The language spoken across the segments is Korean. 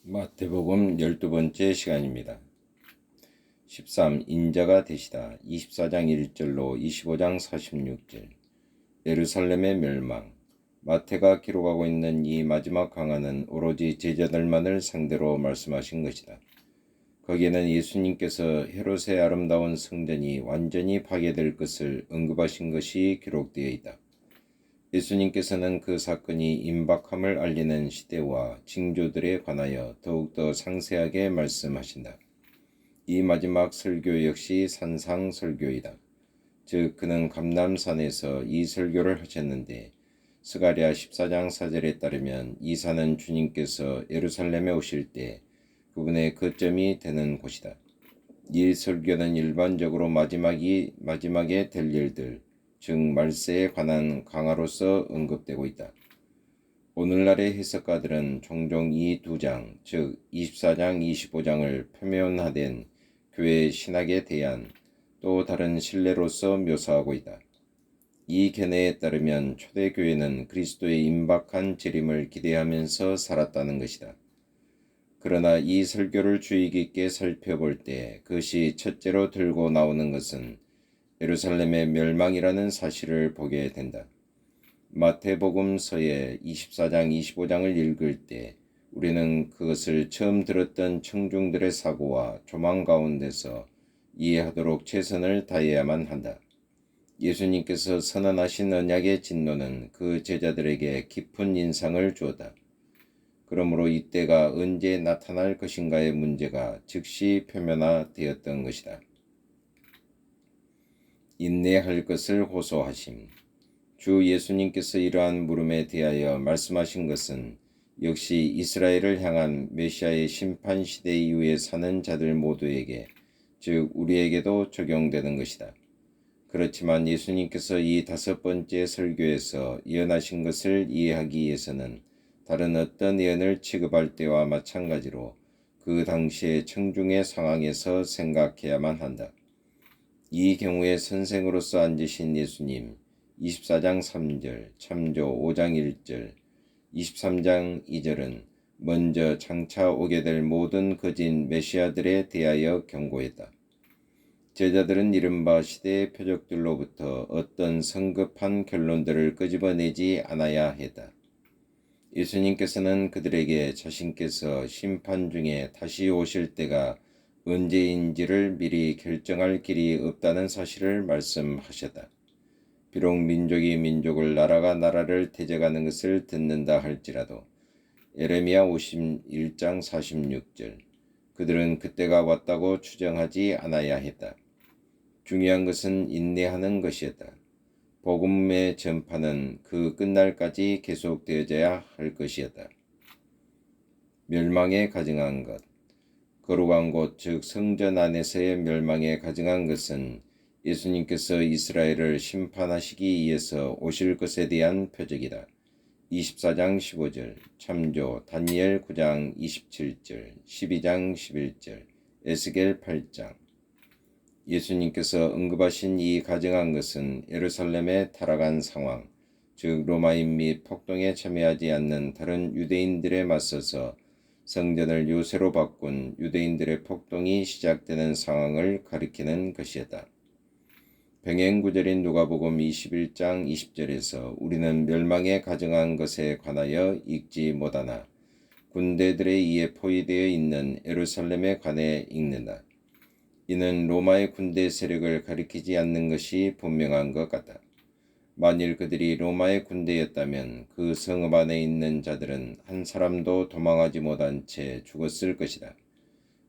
마태복음 12번째 시간입니다. 13. 인자가 되시다. 24장 1절로 25장 46절. 예루살렘의 멸망. 마태가 기록하고 있는 이 마지막 강화는 오로지 제자들만을 상대로 말씀하신 것이다. 거기에는 예수님께서 헤롯의 아름다운 성전이 완전히 파괴될 것을 언급하신 것이 기록되어 있다. 예수님께서는 그 사건이 임박함을 알리는 시대와 징조들에 관하여 더욱더 상세하게 말씀하신다. 이 마지막 설교 역시 산상설교이다. 즉 그는 감람산에서 이 설교를 하셨는데 스가랴 14장 4절에 따르면 이 산은 주님께서 예루살렘에 오실 때 그분의 거점이 되는 곳이다. 이 설교는 일반적으로 마지막에 될 일들, 즉 말세에 관한 강화로서 언급되고 있다. 오늘날의 해석가들은 종종 이 두 장, 즉 24장, 25장을 표면화된 교회 신학에 대한 또 다른 신뢰로서 묘사하고 있다. 이 견해에 따르면 초대교회는 그리스도의 임박한 재림을 기대하면서 살았다는 것이다. 그러나 이 설교를 주의 깊게 살펴볼 때 그것이 첫째로 들고 나오는 것은 예루살렘의 멸망이라는 사실을 보게 된다. 마태복음서의 24장, 25장을 읽을 때 우리는 그것을 처음 들었던 청중들의 사고와 조망 가운데서 이해하도록 최선을 다해야만 한다. 예수님께서 선언하신 언약의 진노는 그 제자들에게 깊은 인상을 주었다. 그러므로 이때가 언제 나타날 것인가의 문제가 즉시 표면화되었던 것이다. 인내할 것을 호소하심. 주 예수님께서 이러한 물음에 대하여 말씀하신 것은 역시 이스라엘을 향한 메시아의 심판 시대 이후에 사는 자들 모두에게, 즉 우리에게도 적용되는 것이다. 그렇지만 예수님께서 이 5번째 설교에서 예언하신 것을 이해하기 위해서는 다른 어떤 예언을 취급할 때와 마찬가지로 그 당시의 청중의 상황에서 생각해야만 한다. 이 경우에 선생으로서 앉으신 예수님, 24장 3절, 참조 5장 1절, 23장 2절은 먼저 장차 오게 될 모든 거짓 메시아들에 대하여 경고했다. 제자들은 이른바 시대의 표적들로부터 어떤 성급한 결론들을 끄집어내지 않아야 했다. 예수님께서는 그들에게 자신께서 심판 중에 다시 오실 때가 언제인지를 미리 결정할 길이 없다는 사실을 말씀하셨다. 비록 민족이 민족을, 나라가 나라를 대적하는 것을 듣는다 할지라도 예레미야 51장 46절 그들은 그때가 왔다고 추정하지 않아야 했다. 중요한 것은 인내하는 것이었다. 복음의 전파는 그 끝날까지 계속되어져야 할 것이었다. 멸망에 가증한 것. 거룩한 곳, 즉 성전 안에서의 멸망에 가증한 것은 예수님께서 이스라엘을 심판하시기 위해서 오실 것에 대한 표적이다. 24장 15절, 참조 다니엘 9장 27절, 12장 11절, 에스겔 8장. 예수님께서 언급하신 이 가증한 것은 예루살렘에 타락한 상황, 즉 로마인 및 폭동에 참여하지 않는 다른 유대인들에 맞서서 성전을 요새로 바꾼 유대인들의 폭동이 시작되는 상황을 가리키는 것이었다. 병행구절인 누가복음 21장 20절에서 우리는 멸망에 가증한 것에 관하여 읽지 못하나 군대들에 의해 포위되어 있는 예루살렘에 관해 읽는다. 이는 로마의 군대 세력을 가리키지 않는 것이 분명한 것 같다. 만일 그들이 로마의 군대였다면 그 성읍 안에 있는 자들은 한 사람도 도망하지 못한 채 죽었을 것이다.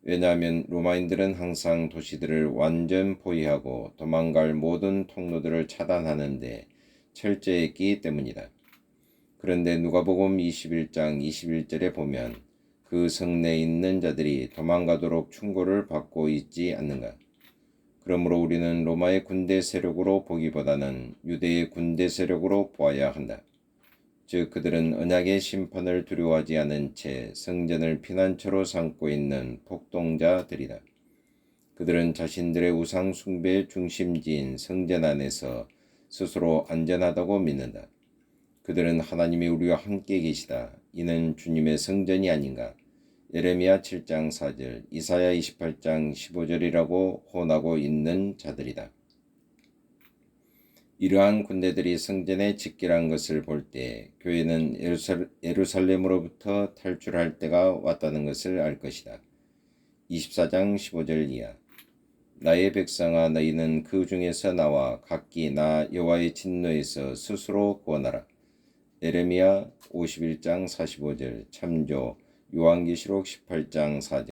왜냐하면 로마인들은 항상 도시들을 완전 포위하고 도망갈 모든 통로들을 차단하는데 철저했기 때문이다. 그런데 누가복음 21장 21절에 보면 그 성내에 있는 자들이 도망가도록 충고를 받고 있지 않는가? 그러므로 우리는 로마의 군대 세력으로 보기보다는 유대의 군대 세력으로 보아야 한다. 즉 그들은 언약의 심판을 두려워하지 않은 채 성전을 피난처로 삼고 있는 폭동자들이다. 그들은 자신들의 우상 숭배의 중심지인 성전 안에서 스스로 안전하다고 믿는다. 그들은 하나님이 우리와 함께 계시다. 이는 주님의 성전이 아닌가? 예레미야 7장 4절, 이사야 28장 15절이라고 혼하고 있는 자들이다. 이러한 군대들이 성전에 집결한 것을 볼 때 교회는 예루살렘으로부터 탈출할 때가 왔다는 것을 알 것이다. 24장 15절 이하. 나의 백성아, 너희는 그 중에서 나와 각기 나 여호와의 진노에서 스스로 구원하라. 예레미야 51장 45절, 참조 요한계시록 18장 4절.